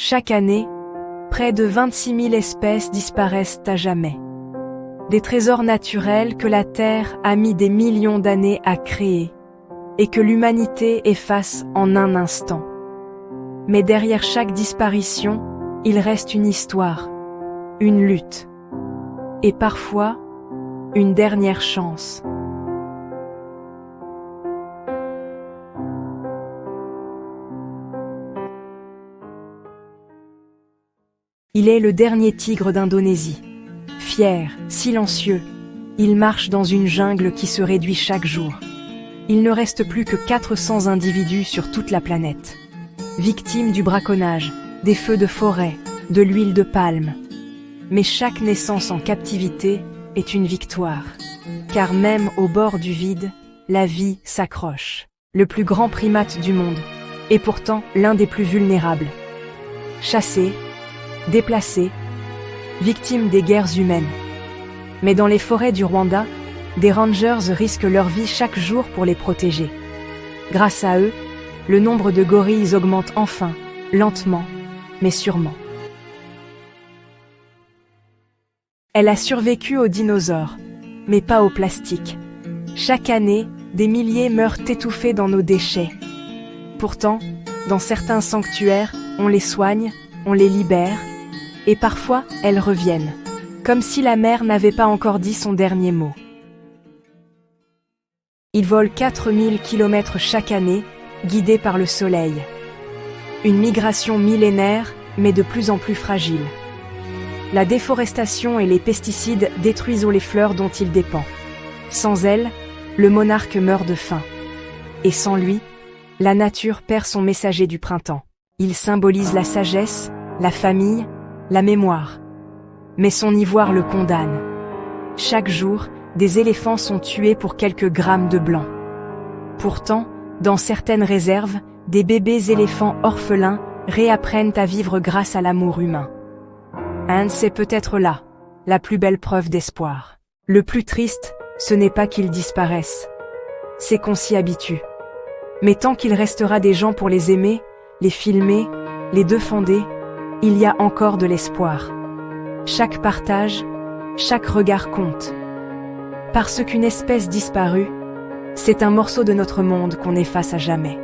Chaque année, près de 26 000 espèces disparaissent à jamais. Des trésors naturels que la Terre a mis des millions d'années à créer et que l'humanité efface en un instant. Mais derrière chaque disparition, il reste une histoire, une lutte et parfois une dernière chance. Il est le dernier tigre d'Indonésie. Fier, silencieux, il marche dans une jungle qui se réduit chaque jour. Il ne reste plus que 400 individus sur toute la planète. Victimes du braconnage, des feux de forêt, de l'huile de palme. Mais chaque naissance en captivité est une victoire. Car même au bord du vide, la vie s'accroche. Le plus grand primate du monde, et pourtant l'un des plus vulnérables. Chassé, déplacés, victimes des guerres humaines. Mais dans les forêts du Rwanda, des rangers risquent leur vie chaque jour pour les protéger. Grâce à eux, le nombre de gorilles augmente enfin, lentement, mais sûrement. Elle a survécu aux dinosaures, mais pas au plastique. Chaque année, des milliers meurent étouffés dans nos déchets. Pourtant, dans certains sanctuaires, on les soigne, on les libère, et parfois, elles reviennent, comme si la mer n'avait pas encore dit son dernier mot. Ils volent 4000 km chaque année, guidés par le soleil. Une migration millénaire, mais de plus en plus fragile. La déforestation et les pesticides détruisent les fleurs dont il dépend. Sans elles, le monarque meurt de faim. Et sans lui, la nature perd son messager du printemps. Il symbolise la sagesse, la famille, la mémoire. Mais son ivoire le condamne. Chaque jour, des éléphants sont tués pour quelques grammes de blanc. Pourtant, dans certaines réserves, des bébés éléphants orphelins réapprennent à vivre grâce à l'amour humain. C'est peut-être là, la plus belle preuve d'espoir. Le plus triste, ce n'est pas qu'ils disparaissent. C'est qu'on s'y habitue. Mais tant qu'il restera des gens pour les aimer, les filmer, les défender, il y a encore de l'espoir. Chaque partage, chaque regard compte. Parce qu'une espèce disparue, c'est un morceau de notre monde qu'on efface à jamais.